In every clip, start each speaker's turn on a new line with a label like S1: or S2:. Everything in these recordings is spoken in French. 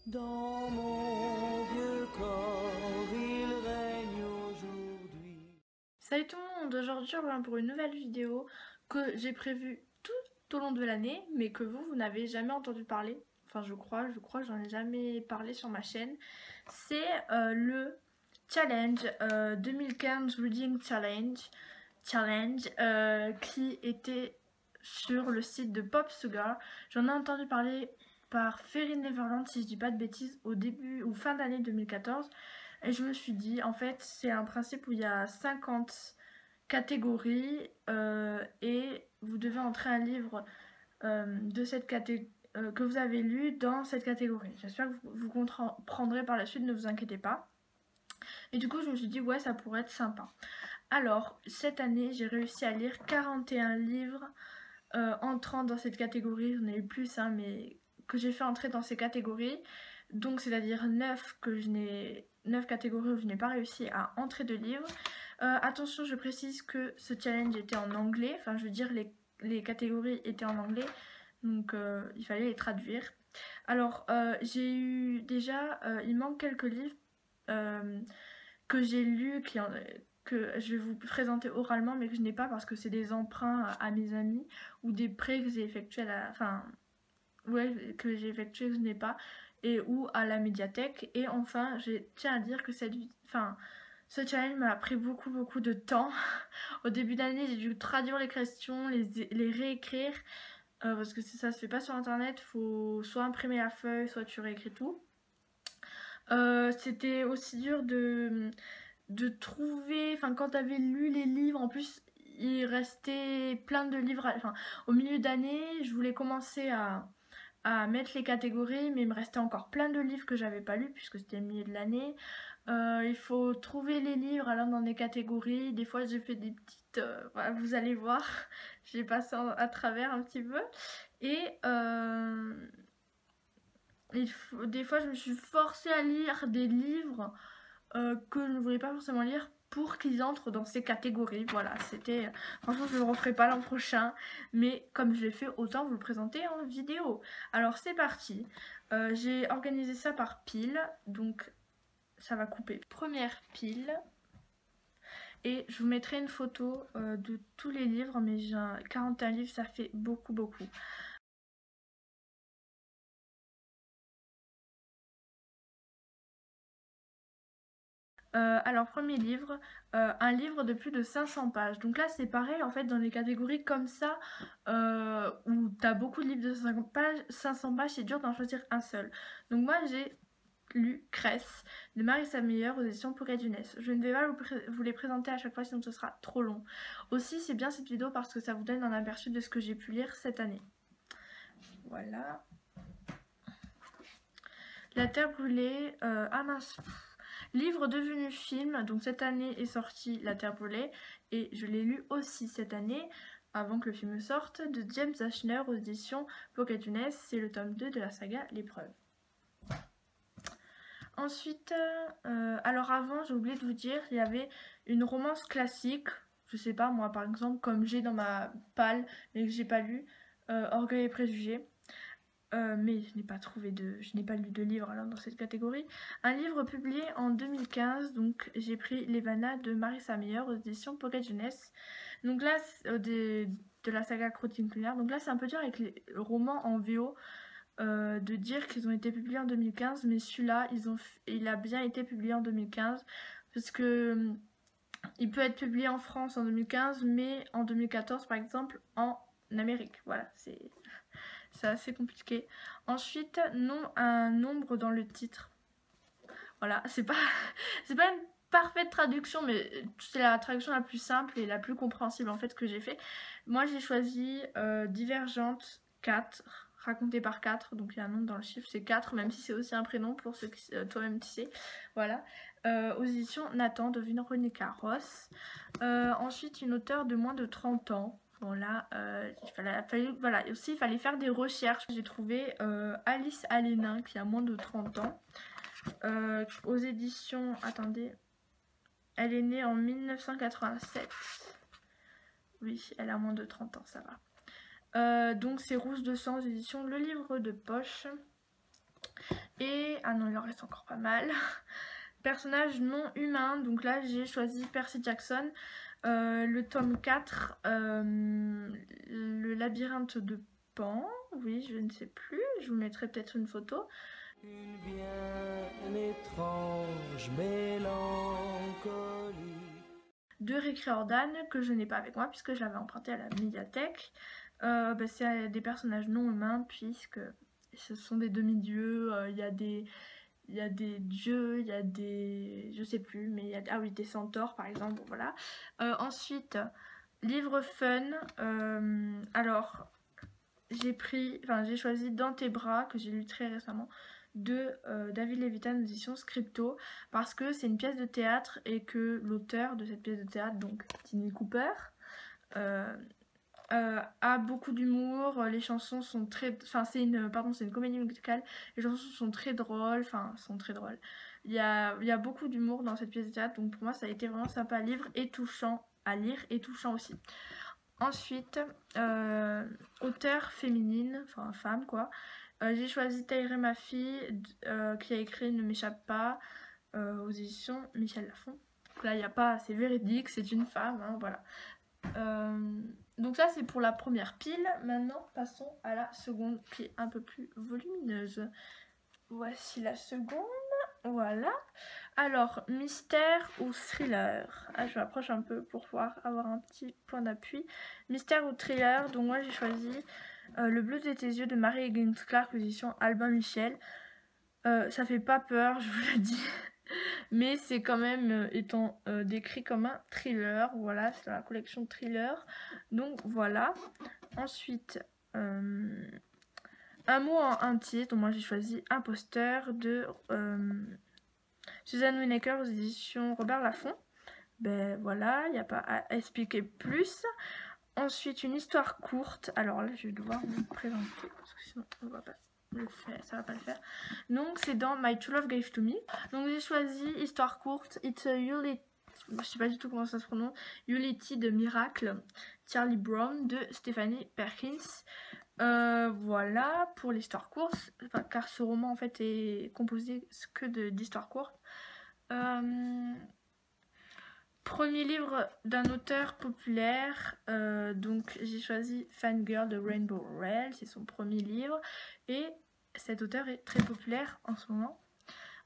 S1: Dans mon vieux corps, il règne aujourd'hui.
S2: Salut tout le monde, aujourd'hui on revient pour une nouvelle vidéo que j'ai prévue tout au long de l'année, mais que vous n'avez jamais entendu parler. Enfin je crois que j'en ai jamais parlé sur ma chaîne. C'est le challenge 2015 Reading Challenge qui était sur le site de Pop Sugar. J'en ai entendu parler par Fairy Neverland si je dis pas de bêtises au début ou fin d'année 2014. Et je me suis dit, en fait, c'est un principe où il y a 50 catégories et vous devez entrer un livre de cette catégorie que vous avez lu dans cette catégorie. J'espère que vous comprendrez par la suite, ne vous inquiétez pas. Et du coup, je me suis dit, ouais, ça pourrait être sympa. Alors, cette année, j'ai réussi à lire 41 livres entrant dans cette catégorie. J'en ai eu plus, hein, mais que j'ai fait entrer dans ces catégories. Donc, c'est-à-dire 9 catégories où je n'ai pas réussi à entrer de livres. Attention, je précise que ce challenge était en anglais. Enfin, je veux dire, les catégories étaient en anglais. Donc, il fallait les traduire. Alors, j'ai eu déjà... il manque quelques livres que j'ai lus, que je vais vous présenter oralement, mais que je n'ai pas parce que c'est des emprunts à mes amis ou des prêts que j'ai effectués que j'ai effectués que je n'ai pas, et ou à la médiathèque. Et enfin, je tiens à dire que ce challenge m'a pris beaucoup de temps. Au début d'année, j'ai dû traduire les questions, les réécrire, parce que ça se fait pas sur internet, faut soit imprimer la feuille, soit tu réécris tout. C'était aussi dur de trouver, enfin quand t'avais lu les livres, en plus il restait plein de livres, enfin au milieu d'année je voulais commencer à mettre les catégories, mais il me restait encore plein de livres que j'avais pas lus puisque c'était le milieu de l'année. Il faut trouver les livres allant dans des catégories. Des fois j'ai fait des petites, voilà, vous allez voir, j'ai passé à travers un petit peu. Et des fois je me suis forcée à lire des livres que je ne voulais pas forcément lire pour qu'ils entrent dans ces catégories. Voilà, c'était... Franchement, je ne le referai pas l'an prochain, mais comme je l'ai fait, autant vous le présenter en vidéo. Alors, c'est parti. J'ai organisé ça par pile, donc ça va couper. Première pile. Et je vous mettrai une photo de tous les livres, mais j'ai 41 livres, ça fait beaucoup. Alors premier livre, un livre de plus de 500 pages. Donc là c'est pareil en fait dans les catégories comme ça où t'as beaucoup de livres de 500 pages, c'est dur d'en choisir un seul. Donc moi j'ai lu Cress de Marissa Meyer aux éditions Pocket Jeunesse. Je ne vais pas vous les présenter à chaque fois sinon ce sera trop long. Aussi c'est bien cette vidéo parce que ça vous donne un aperçu de ce que j'ai pu lire cette année. Voilà. La Terre brûlée, ah mince. Livre devenu film, donc cette année est sorti La Terre brûlée et je l'ai lu aussi cette année avant que le film sorte, de James Ashner aux éditions Pocket Jeunesse. C'est le tome 2 de la saga L'épreuve. Ensuite, alors avant j'ai oublié de vous dire, il y avait une romance classique, je sais pas moi par exemple comme j'ai dans ma palle mais que j'ai pas lu, Orgueil et préjugés. Mais je n'ai pas lu de livre alors dans cette catégorie. Un livre publié en 2015, donc j'ai pris Levana de Marissa Meyer aux éditions Pocket Jeunesse. Donc là, de la saga Crotine Culinaire. Donc là, c'est un peu dur avec les romans en VO de dire qu'ils ont été publiés en 2015, mais celui-là, il a bien été publié en 2015 parce que il peut être publié en France en 2015, mais en 2014 par exemple en Amérique. Voilà, c'est assez compliqué. Ensuite, un nombre dans le titre. Voilà, c'est pas une parfaite traduction, mais c'est la traduction la plus simple et la plus compréhensible en fait que j'ai fait. Moi j'ai choisi Divergente 4, raconté par 4, donc il y a un nombre dans le chiffre, c'est 4, même si c'est aussi un prénom pour ceux qui toi-même tu sais. Voilà. Aux éditions Nathan de Véronica Ross. Ensuite, une auteure de moins de 30 ans. Bon là, voilà, aussi il fallait faire des recherches. J'ai trouvé Alice Alénin qui a moins de 30 ans. Aux éditions, attendez, elle est née en 1987. Oui, elle a moins de 30 ans, ça va. Donc c'est Rouge de sang aux éditions Le Livre de Poche. Et, ah non, il en reste encore pas mal. Personnage non humain, donc là j'ai choisi Percy Jackson, le tome 4, le labyrinthe de Pan, oui je ne sais plus, je vous mettrai peut-être une photo.
S1: Une bien étrange mélancolie.
S2: De Rick Riordan, que je n'ai pas avec moi puisque je l'avais emprunté à la médiathèque. C'est des personnages non humains puisque ce sont des demi-dieux, il y a des dieux, il y a des... je sais plus, mais il y a... ah oui, des centaures par exemple, voilà. Ensuite, livre fun, alors j'ai choisi Dans tes bras, que j'ai lu très récemment, de David Levitan, édition Scripto, parce que c'est une pièce de théâtre et que l'auteur de cette pièce de théâtre, donc Tinny Cooper, a beaucoup d'humour, les chansons sont très... Enfin c'est une comédie musicale, les chansons sont très drôles, il y a beaucoup d'humour dans cette pièce de théâtre, donc pour moi ça a été vraiment sympa à lire et touchant aussi. Ensuite, auteure féminine, enfin femme quoi, j'ai choisi Taïré ma fille, qui a écrit Ne m'échappe pas, aux éditions Michel Lafon. Donc là il n'y a pas, c'est véridique, c'est une femme, hein, voilà. Donc ça c'est pour la première pile. Maintenant passons à la seconde qui est un peu plus volumineuse. Voici la seconde, voilà. Alors, mystère ou thriller? Ah, je m'approche un peu pour pouvoir avoir un petit point d'appui. Mystère ou thriller, donc moi j'ai choisi Le bleu de tes yeux de Mary Higgins Clark, édition Albin Michel. Ça fait pas peur, je vous le dis. Mais c'est quand même étant décrit comme un thriller, voilà, c'est dans la collection thriller, donc voilà. Ensuite, un mot en un titre, donc moi j'ai choisi Imposteur de Suzanne Winokur aux éditions Robert Laffont. Ben voilà, il n'y a pas à expliquer plus. Ensuite, une histoire courte, alors là je vais devoir vous présenter, parce que sinon on va pas... ça va pas le faire. Donc c'est dans My True Love Gave to Me. Donc j'ai choisi histoire courte. It's a Ulysses, je sais pas du tout comment ça se prononce. Ulysses de Miracle, Charlie Brown de Stephanie Perkins. Voilà pour l'histoire courte, enfin, car ce roman en fait est composé que d'histoires courtes. Premier livre d'un auteur populaire, donc j'ai choisi Fangirl de Rainbow Rowell, c'est son premier livre et cet auteur est très populaire en ce moment.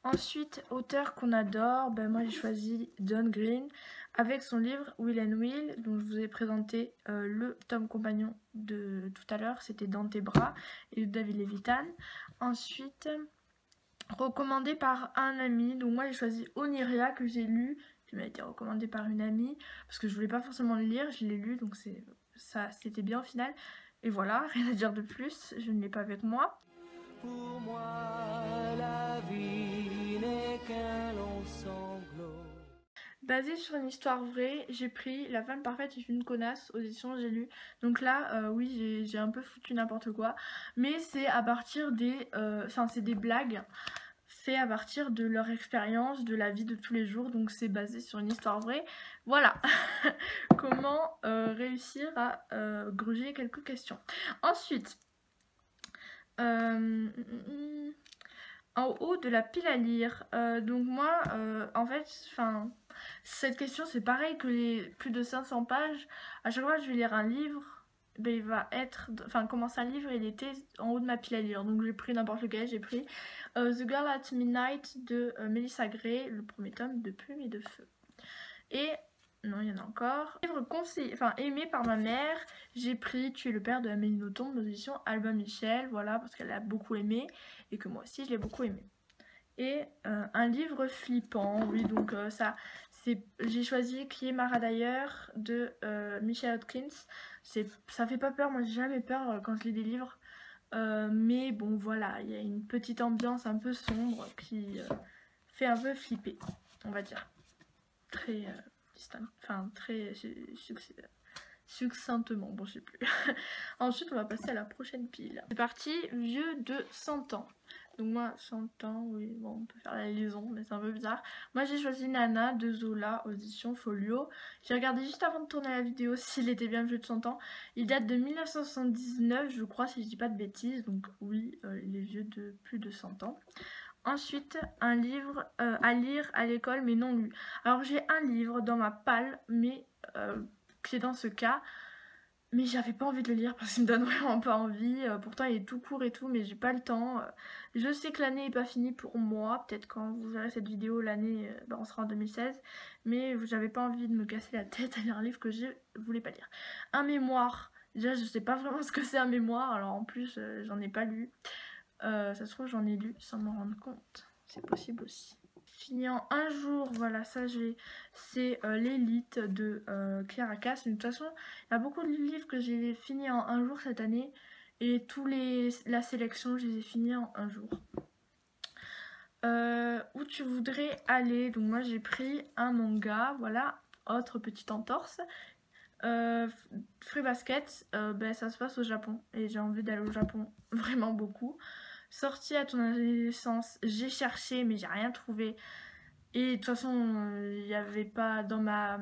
S2: Ensuite, auteur qu'on adore, ben moi j'ai choisi John Green avec son livre Will and Will, dont je vous ai présenté le tome compagnon de tout à l'heure, c'était Dans tes bras, et de David Levitan. Ensuite, recommandé par un ami, donc moi j'ai choisi Oniria que j'ai lu, qui m'a été recommandé par une amie, parce que je voulais pas forcément le lire, je l'ai lu, donc c'était bien au final. Et voilà, rien à dire de plus, je ne l'ai pas avec moi.
S1: Pour moi, la vie n'est qu'un long sanglot.
S2: Basé sur une histoire vraie, j'ai pris La femme parfaite est une connasse aux éditions J'ai lu. Donc là, oui, j'ai un peu foutu n'importe quoi, mais c'est à partir des... c'est des blagues fait à partir de leur expérience, de la vie de tous les jours, donc c'est basé sur une histoire vraie. Voilà comment réussir à gruger quelques questions. Ensuite, en haut de la pile à lire, donc moi, en fait, cette question c'est pareil que les plus de 500 pages. À chaque fois que je vais lire un livre, ben, il va être, commencer un livre, il était en haut de ma pile à lire, donc j'ai pris n'importe lequel, j'ai pris The Girl at Midnight de Melissa Gray, le premier tome de Plume et de Feu. Et non, il y en a encore. Livre aimé par ma mère, j'ai pris Tu es le père de Amélie Nothomb de l'édition Albin Michel, voilà, parce qu'elle l'a beaucoup aimé et que moi aussi je l'ai beaucoup aimé. Et un livre flippant, oui, donc j'ai choisi Qui est Mara d'ailleurs de Michelle Hopkins. Ça fait pas peur, moi j'ai jamais peur quand je lis des livres. Mais bon voilà, il y a une petite ambiance un peu sombre qui fait un peu flipper, on va dire. Très très succinctement, bon je sais plus. Ensuite on va passer à la prochaine pile. C'est parti, Vieux de 100 ans Donc moi 100 ans, oui, bon on peut faire la liaison mais c'est un peu bizarre. Moi j'ai choisi Nana de Zola, audition Folio. J'ai regardé juste avant de tourner la vidéo s'il était bien vieux de 100 ans. Il date de 1979 je crois si je dis pas de bêtises, donc oui il est vieux de plus de 100 ans. Ensuite, un livre à lire à l'école mais non lu. Alors j'ai un livre dans ma palle mais qui est dans ce cas. Mais j'avais pas envie de le lire parce qu'il me donne vraiment pas envie. Pourtant il est tout court et tout mais j'ai pas le temps. Je sais que l'année est pas finie pour moi. Peut-être quand vous verrez cette vidéo l'année on sera en 2016. Mais j'avais pas envie de me casser la tête à lire un livre que je voulais pas lire. Un mémoire. Déjà je sais pas vraiment ce que c'est un mémoire. Alors en plus j'en ai pas lu. Ça se trouve j'en ai lu sans m'en rendre compte. C'est possible aussi. Fini en un jour, voilà, ça c'est l'élite de Clara Cass. Mais de toute façon, il y a beaucoup de livres que j'ai fini en un jour cette année. Et la sélection, je les ai finis en un jour. Où tu voudrais aller? Donc moi j'ai pris un manga, voilà, autre petite entorse. Fruit Basket, ben, ça se passe au Japon. Et j'ai envie d'aller au Japon vraiment beaucoup. Sortie à ton adolescence, j'ai cherché mais j'ai rien trouvé. Et de toute façon, il n'y avait pas dans ma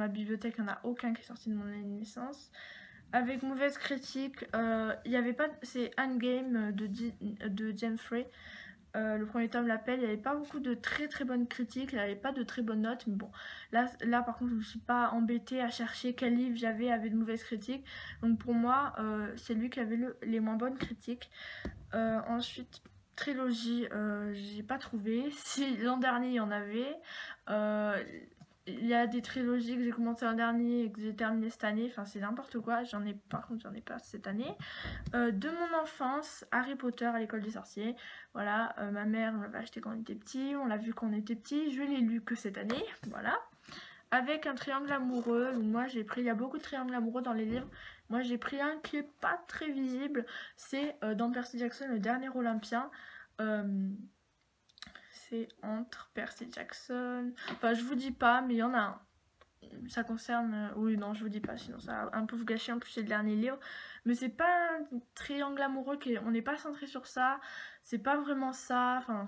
S2: bibliothèque, il n'y en a aucun qui est sorti de mon adolescence. Avec mauvaise critique, il n'y avait pas. C'est Endgame de James Frey. Le premier tome l'appelle, il n'y avait pas beaucoup de très bonnes critiques, il n'y avait pas de très bonnes notes, mais bon, là par contre je ne me suis pas embêtée à chercher quel livre j'avais avec de mauvaises critiques, donc pour moi c'est lui qui avait les moins bonnes critiques. Ensuite, trilogie, j'ai pas trouvé. Si l'an dernier il y en avait, il y a des trilogies que j'ai commencé l'an dernier et que j'ai terminé cette année, enfin c'est n'importe quoi. Par contre j'en ai pas cette année. De mon enfance, Harry Potter à l'école des sorciers, voilà, ma mère m'avait acheté quand on était petit, on l'a vu quand on était petit, je l'ai lu que cette année, voilà. Avec un triangle amoureux, donc moi j'ai pris, il y a beaucoup de triangles amoureux dans les livres, moi j'ai pris un qui est pas très visible, c'est dans Percy Jackson, le dernier Olympien. C'est entre Percy Jackson, enfin je vous dis pas, mais il y en a un. Ça concerne, oui non je vous dis pas, sinon ça va un peu vous gâcher, en plus c'est le dernier livre. Mais c'est pas un triangle amoureux, on n'est pas centré sur ça, c'est pas vraiment ça, enfin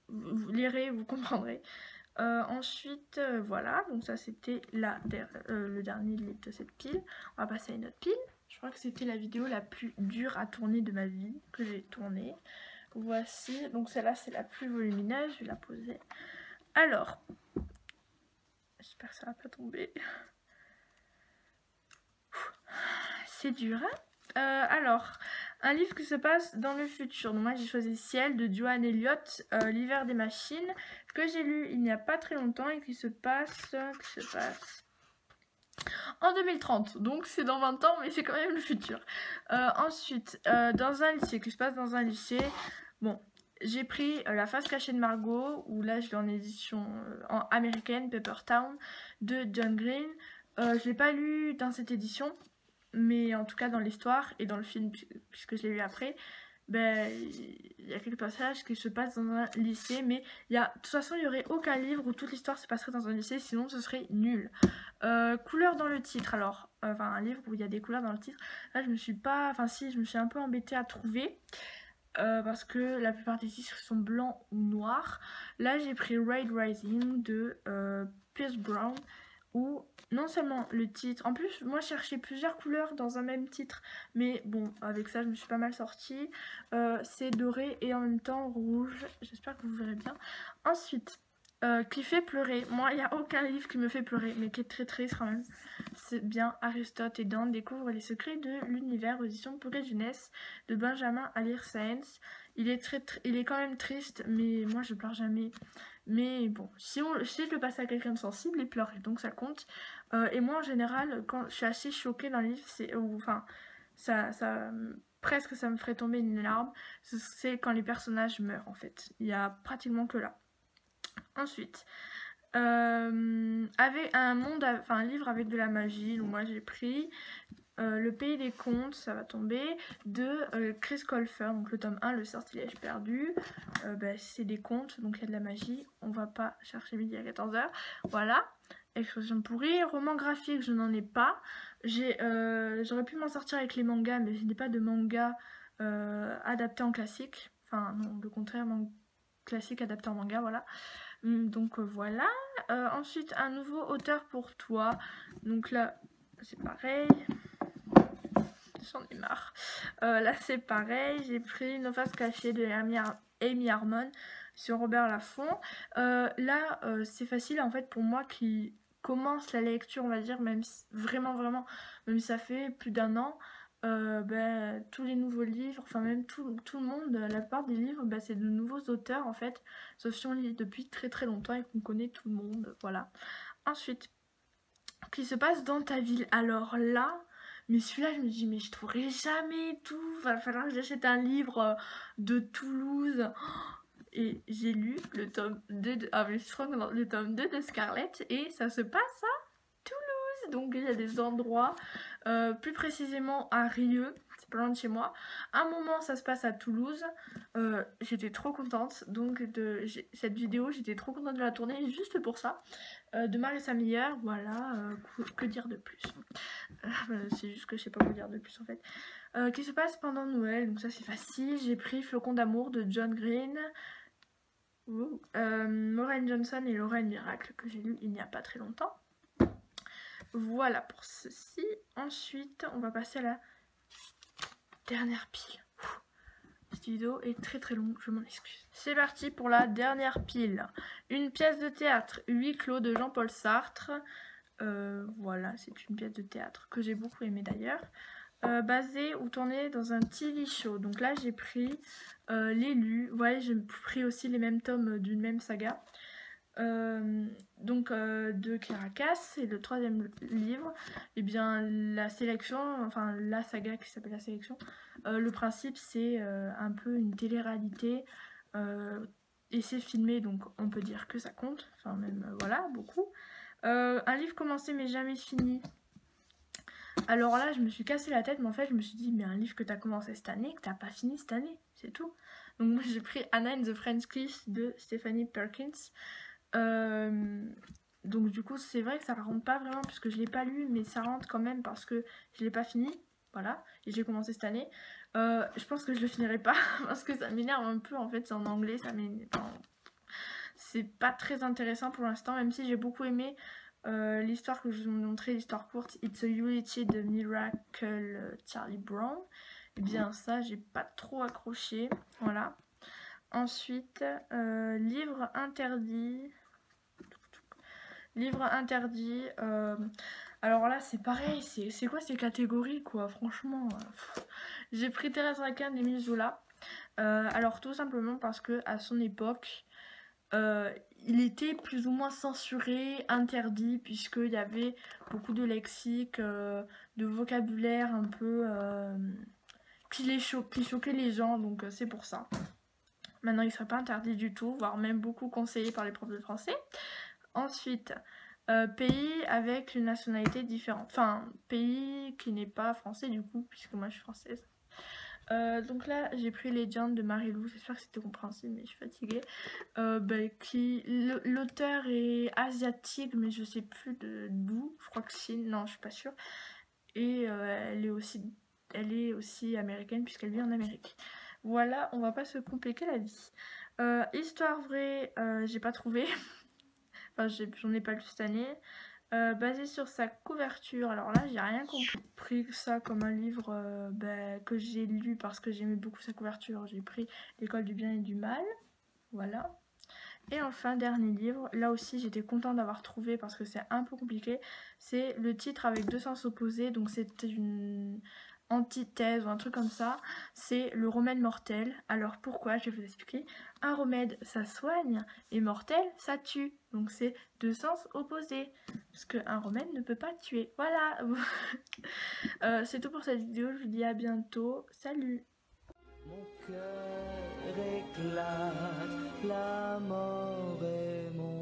S2: vous lirez, vous comprendrez. Ensuite, voilà, donc ça c'était le dernier livre de cette pile. On va passer à une autre pile. Je crois que c'était la vidéo la plus dure à tourner de ma vie que j'ai tournée. Voici, donc celle-là c'est la plus volumineuse, je vais la poser. Alors, j'espère que ça va pas tomber. C'est dur, hein. Alors, un livre qui se passe dans le futur. Donc moi j'ai choisi Ciel de Joan Elliott, L'hiver des machines, que j'ai lu il n'y a pas très longtemps et qui se passe en 2030. Donc c'est dans 20 ans mais c'est quand même le futur. Ensuite, dans un lycée, qui se passe dans un lycée. Bon, j'ai pris La face cachée de Margot, où là je l'ai en édition américaine, Paper Town, de John Green. Je l'ai pas lu dans cette édition, mais en tout cas dans l'histoire et dans le film, puisque je l'ai lu après, ben, il y a quelques passages qui se passent dans un lycée, mais de toute façon il n'y aurait aucun livre où toute l'histoire se passerait dans un lycée, sinon ce serait nul. Couleurs dans le titre, alors, enfin un livre où il y a des couleurs dans le titre, là je me suis un peu embêtée à trouver. Parce que la plupart des titres sont blancs ou noirs. Là j'ai pris Raid Rising de Pierce Brown, où non seulement le titre, en plus moi je cherchais plusieurs couleurs dans un même titre, mais bon avec ça je me suis pas mal sortie. C'est doré et en même temps rouge, j'espère que vous verrez bien. Ensuite qui fait pleurer, moi il n'y a aucun livre qui me fait pleurer mais qui est très triste quand même. C'est bien Aristote et Dante découvrent les secrets de l'univers, édition pour les jeunesse de Benjamin Alire Sáenz. Il est quand même triste, mais moi je pleure jamais. Mais bon, si je le passe à quelqu'un de sensible, il pleure, donc ça compte. Et moi en général, quand je suis assez choquée dans le livre, presque ça me ferait tomber une larme, c'est quand les personnages meurent en fait. Il y a pratiquement que là. Ensuite, avec un livre avec de la magie, donc moi j'ai pris Le Pays des Contes, ça va tomber, de Chris Colfer, donc le tome 1, Le Sortilège perdu. C'est des contes, donc il y a de la magie, on va pas chercher midi à 14h, voilà. Explosion pourrie, roman graphique, je n'en ai pas. J'aurais pu m'en sortir avec les mangas, mais je n'ai pas de manga adapté en classique. Enfin non, le contraire, classique adapté en manga, voilà. Donc voilà. Ensuite, un nouveau auteur pour toi. Donc là, c'est pareil. J'en ai marre. Là, c'est pareil. J'ai pris Nos faces cachées de Amy Harmon sur Robert Laffont. Là, c'est facile en fait pour moi qui commence la lecture, on va dire, même si, vraiment, même si ça fait plus d'1 an. Tous les nouveaux livres, enfin même tout le monde, la plupart des livres, c'est de nouveaux auteurs en fait, sauf si on lit depuis très longtemps et qu'on connaît tout le monde, voilà. Ensuite, qui se passe dans ta ville. Alors là, mais celui-là, je me dis, mais je trouverai jamais tout, va falloir que j'achète un livre de Toulouse. Et j'ai lu le tome 2 le tome 2 de Scarlett et ça se passe à Toulouse. Donc il y a des endroits, plus précisément à Rieux, c'est pas loin de chez moi. Un moment ça se passe à Toulouse, j'étais trop contente donc de cette vidéo, j'étais trop contente de la tourner juste pour ça. De Marissa Meyer, voilà, que dire de plus. C'est juste que je sais pas quoi dire de plus en fait. Qui se passe pendant Noël, donc ça c'est facile. J'ai pris Flocon d'amour de John Green. Maureen Johnson et Laura Miracle que j'ai lu il n'y a pas très longtemps. Voilà pour ceci. Ensuite, on va passer à la dernière pile. Cette vidéo est très longue, je m'en excuse. C'est parti pour la dernière pile. Une pièce de théâtre, Huis clos de Jean-Paul Sartre. Voilà, c'est une pièce de théâtre que j'ai beaucoup aimée d'ailleurs. Basée ou tournée dans un TV show. Donc là, j'ai pris L'élu. Vous voyez, j'ai pris aussi les mêmes tomes d'une même saga. De Caracas, c'est le 3e livre. Et bien la sélection, enfin la saga qui s'appelle La Sélection, le principe c'est un peu une télé-réalité et c'est filmé, donc on peut dire que ça compte, enfin même voilà, beaucoup. Un livre commencé mais jamais fini. Alors là je me suis cassé la tête, mais en fait je me suis dit mais un livre que t'as commencé cette année, que t'as pas fini cette année, c'est tout. Donc moi j'ai pris Anna and the French Kiss de Stephanie Perkins. Donc du coup c'est vrai que ça rentre pas vraiment puisque je l'ai pas lu, mais ça rentre quand même parce que je l'ai pas fini, voilà, et j'ai commencé cette année. Je pense que je le finirai pas parce que ça m'énerve un peu, en fait c'est en anglais, ça m'énerve. C'est pas très intéressant pour l'instant, même si j'ai beaucoup aimé l'histoire que je vous ai montré, l'histoire courte It's a Eulogy de Miracle Charlie Brown. Et bien ça j'ai pas trop accroché, voilà. Ensuite, livre interdit. Livre interdit. Alors là, c'est pareil. C'est quoi ces catégories, quoi? Franchement, j'ai pris Thérèse Raquin d'Émile Zola. Alors tout simplement parce que à son époque, il était plus ou moins censuré, interdit, puisqu'il y avait beaucoup de lexique, de vocabulaire un peu qui choquait les gens. Donc c'est pour ça. Maintenant, il ne serait pas interdit du tout, voire même beaucoup conseillé par les profs de français. Ensuite, pays avec une nationalité différente. Enfin, pays qui n'est pas français du coup, puisque moi je suis française. Donc là, j'ai pris Legend de Marie-Lou. J'espère que c'était compréhensible, mais je suis fatiguée. L'auteur est asiatique, mais je sais plus d'où. Je crois que Chine, non, je suis pas sûre. Et elle est aussi américaine, puisqu'elle vit en Amérique. Voilà, on va pas se compliquer la vie. Histoire vraie, j'ai pas trouvé. Enfin, j'en ai pas lu cette année. Basé sur sa couverture, alors là, j'ai rien compris ça comme un livre que j'ai lu parce que j'aimais beaucoup sa couverture. J'ai pris L'école du bien et du mal. Voilà. Et enfin, dernier livre, là aussi j'étais contente d'avoir trouvé parce que c'est un peu compliqué. C'est le titre avec 2 sens opposés, donc c'est une antithèse ou un truc comme ça. C'est le remède mortel. Alors pourquoi? Je vais vous expliquer. Un remède ça soigne et mortel ça tue. Donc c'est 2 sens opposés. Parce qu'un remède ne peut pas tuer. Voilà. C'est tout pour cette vidéo. Je vous dis à bientôt. Salut.
S1: Mon cœur éclate, la mort est mon